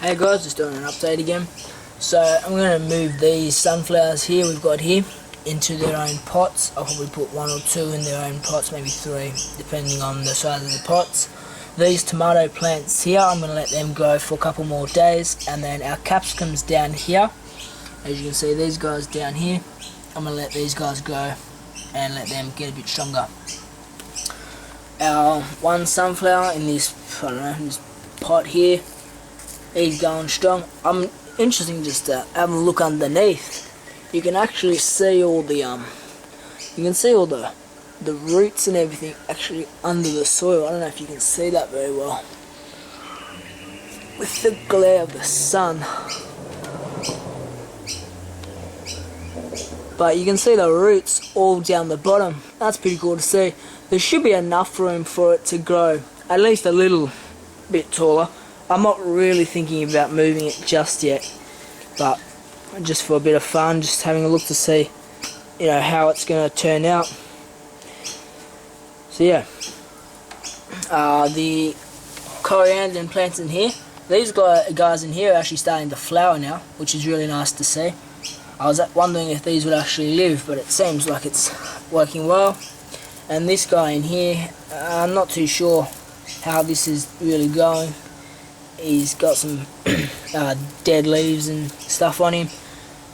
Hey guys, just doing an update again. So I'm going to move these sunflowers here we've got here into their own pots. I'll probably put 1 or 2 in their own pots, maybe 3 depending on the size of the pots. These tomato plants here, I'm going to let them grow for a couple more days, and then our capsicums down here, as you can see these guys down here, I'm going to let these guys grow and let them get a bit stronger. Our one sunflower in this, I don't know, this pot here, he's going strong. I'm interesting just to have a look underneath. You can actually see all the the roots and everything actually under the soil. I don't know if you can see that very well with the glare of the sun, but you can see the roots all down the bottom. That's pretty cool to see. There should be enough room for it to grow at least a little bit taller. I'm not really thinking about moving it just yet, but just for a bit of fun, just having a look to see, you know, how it's going to turn out. So yeah, the coriander plants in here, these guys in here are actually starting to flower now, which is really nice to see. I was wondering if these would actually live, but it seems like it's working well. And this guy in here, I'm not too sure how this is really going. He's got some dead leaves and stuff on him.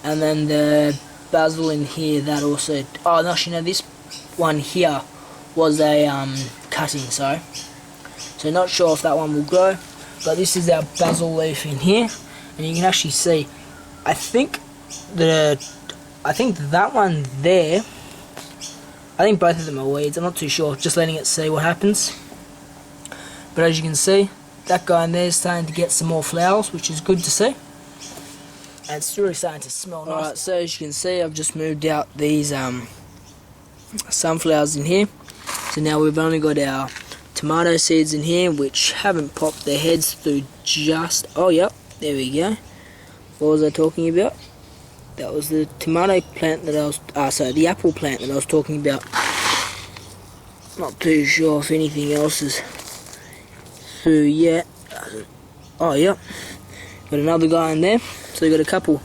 And then the basil in here, that also... Oh, no, actually, no, this one here was a cutting, so not sure if that one will grow. But this is our basil leaf in here. And you can actually see, I think that one there, I think both of them are weeds. I'm not too sure, just letting it see what happens. But as you can see, that guy in there is starting to get some more flowers, which is good to see. And it's really starting to smell nice. Alright, so as you can see, I've just moved out these sunflowers in here. So now we've only got our tomato seeds in here, which haven't popped their heads through just... Oh, yep, there we go. What was I talking about? That was the tomato plant that I was... the apple plant that I was talking about. Not too sure if anything else is through yet. Oh, yep. Got another guy in there. So we got a couple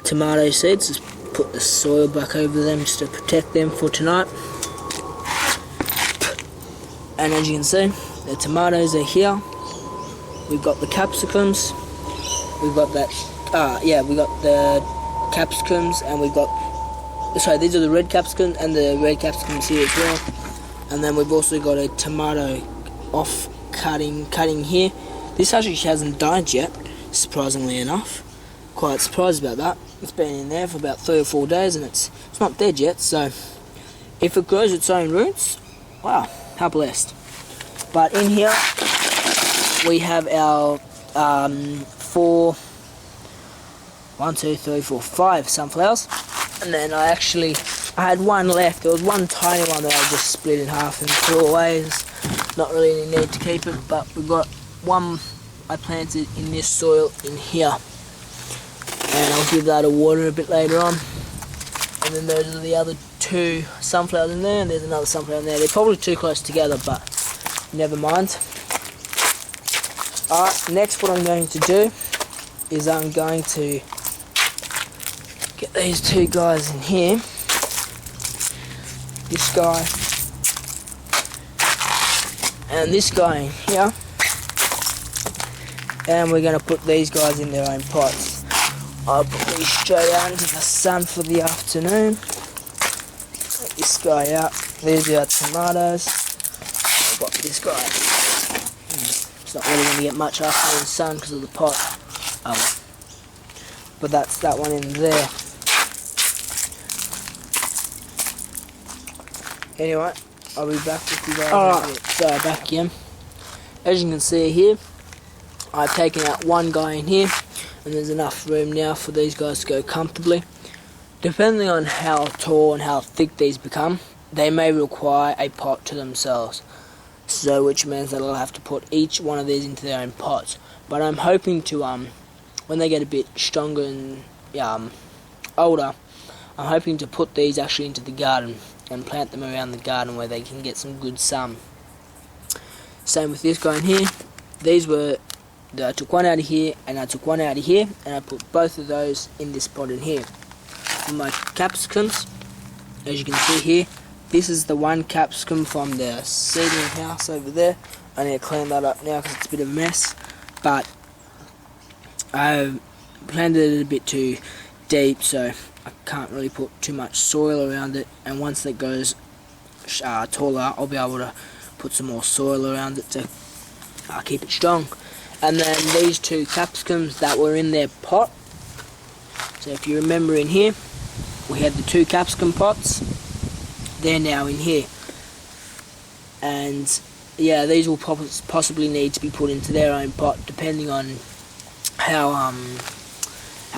tomato seeds. Just put the soil back over them just to protect them for tonight. And as you can see, the tomatoes are here. We've got the capsicums. We've got that. We got the capsicums, and we've got. Sorry, these are the red capsicums, and the red capsicums here as well. And then we've also got a tomato off cutting here. This actually hasn't died yet, surprisingly enough. Quite surprised about that. It's been in there for about 3 or 4 days, and it's not dead yet. So if it grows its own roots, wow, how blessed. But in here we have our 5 sunflowers, and then I had one left. There was one tiny one that I just split in half and threw away. There's not really any need to keep it, but we've got one I planted in this soil in here, and I'll give that a water a bit later on. And then those are the other 2 sunflowers in there, and there's another sunflower in there. They're probably too close together, but never mind. Alright, next what I'm going to do is I'm going to get these 2 guys in here. This guy and this guy in here. And we're going to put these guys in their own pots. I'll put these straight out into the sun for the afternoon. Take this guy out. There's our tomatoes. I've got this guy. It's not really going to get much afternoon sun because of the pot. Oh, but that's that one in there. Anyway, I'll be back with you guys. Alright, so back again. As you can see here, I've taken out one guy in here, and there's enough room now for these guys to go comfortably. Depending on how tall and how thick these become, they may require a pot to themselves. So which means that I'll have to put each one of these into their own pots. But I'm hoping to, when they get a bit stronger and older, I'm hoping to put these actually into the garden and plant them around the garden where they can get some good sun. Same with this guy in here. These were I took one out of here and I took one out of here, and I put both of those in this pot in here. And my capsicums, as you can see here, this is the one capsicum from the seedling house over there. I need to clean that up now because it's a bit of a mess, but I planted it a bit too deep, so I can't really put too much soil around it, and once it goes taller, I'll be able to put some more soil around it to keep it strong. And then these two capsicums that were in their pot, so if you remember in here, we had the two capsicum pots, they're now in here. And yeah, these will possibly need to be put into their own pot, depending on how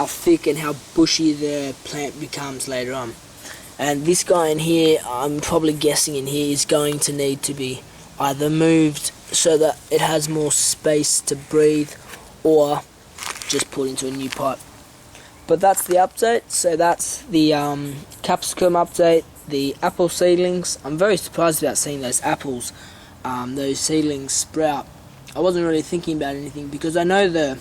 thick and how bushy the plant becomes later on. And this guy in here, I'm probably guessing in here, is going to need to be either moved so that it has more space to breathe, or just put into a new pot. But that's the update. So that's the capsicum update, the apple seedlings. I'm very surprised about seeing those apples, those seedlings sprout. I wasn't really thinking about anything, because I know the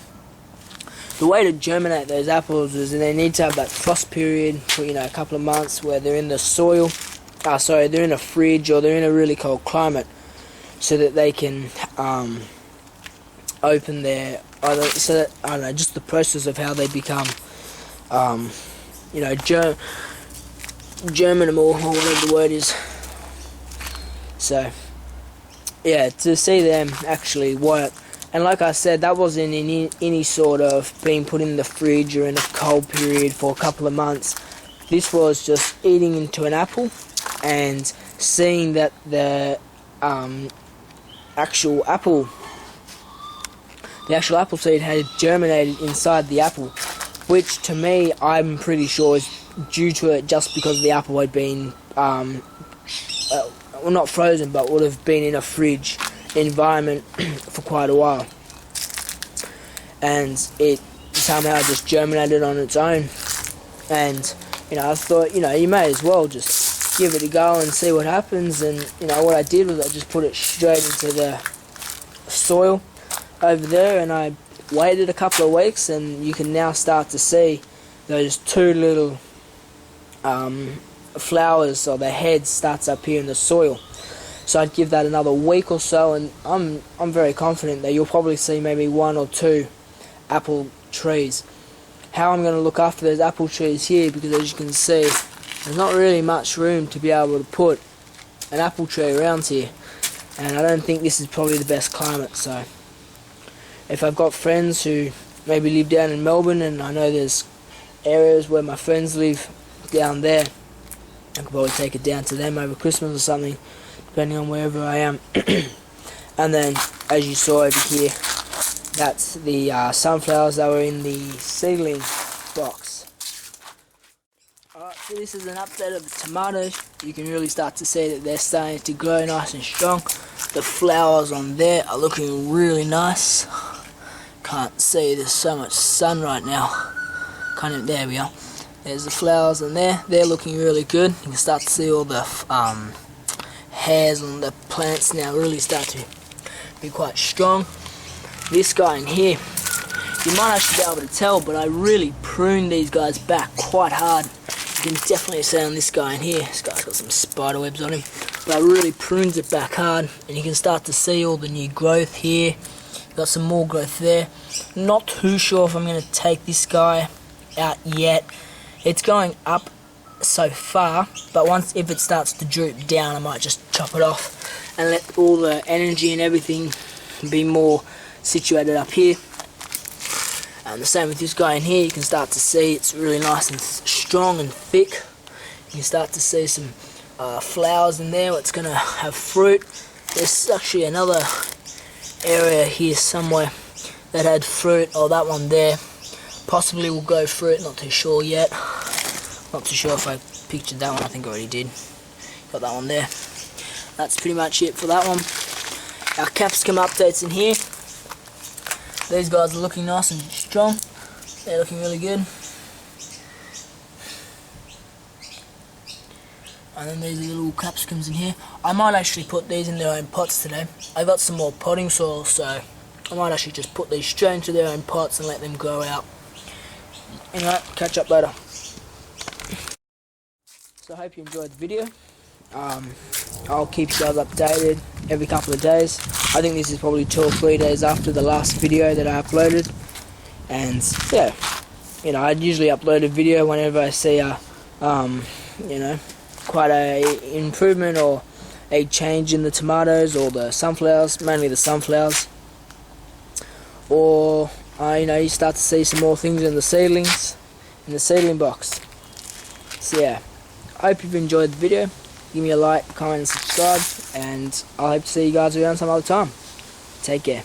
way to germinate those apples is they need to have that frost period for, a couple of months where they're in the soil. They're in a fridge, or they're in a really cold climate, so that they can open their, just the process of how they become, germinable, or whatever the word is. So yeah, to see them actually work. And like I said, that wasn't in any sort of being put in the fridge or in a cold period for a couple of months. This was just eating into an apple and seeing that the actual apple seed had germinated inside the apple, which to me, I'm pretty sure is due to it just because the apple had been, well, not frozen, but would have been in a fridge environment for quite a while, and it somehow just germinated on its own. And I thought, you may as well just give it a go and see what happens. And what I did was I just put it straight into the soil over there, and I waited a couple of weeks, and you can now start to see those two little flowers, or the head starts up here in the soil. So I'd give that another week or so, and I'm very confident that you'll probably see maybe 1 or 2 apple trees. How I'm going to look after those apple trees here, because as you can see, there's not really much room to be able to put an apple tree around here, and I don't think this is probably the best climate. So if I've got friends who maybe live down in Melbourne, and I know there's areas where my friends live down there, I could probably take it down to them over Christmas or something, depending on wherever I am. And then, as you saw over here, that's the sunflowers that were in the seedling box. Alright, so this is an update of the tomatoes. You can really start to see that they're starting to grow nice and strong. The flowers on there are looking really nice. Can't see, there's so much sun right now. There we are. There's the flowers in there. They're looking really good. You can start to see all the hairs on the plants now really start to be quite strong. This guy in here, you might actually be able to tell, but I really pruned these guys back quite hard. You can definitely see on this guy in here, this guy's got some spider webs on him, but I really pruned it back hard, and you can start to see all the new growth here. Got some more growth there. Not too sure if I'm going to take this guy out yet. It's going up so far, but if it starts to droop down, I might just chop it off and let all the energy and everything be more situated up here. And the same with this guy in here. You can start to see it's really nice and strong and thick. You can start to see some flowers in there. It's going to have fruit. There's actually another area here somewhere that had fruit, or that one there possibly will go fruit, not too sure yet. Not too sure if I pictured that one, I think I already did. Got that one there. That's pretty much it for that one. Our capsicum updates in here. These guys are looking nice and strong. They're looking really good. And then these little capsicums in here. I might actually put these in their own pots today. I got some more potting soil, so I might actually just put these straight into their own pots and let them grow out. Anyway, catch up later. So I hope you enjoyed the video. I'll keep you guys updated every couple of days. I think this is probably 2 or 3 days after the last video that I uploaded. And yeah, you know, I'd usually upload a video whenever I see a, you know, quite a improvement or a change in the tomatoes or the sunflowers, mainly the sunflowers. Or, you know, you start to see some more things in the seedlings, in the seedling box. So yeah, I hope you've enjoyed the video. Give me a like, comment and subscribe, and I hope to see you guys around some other time. Take care.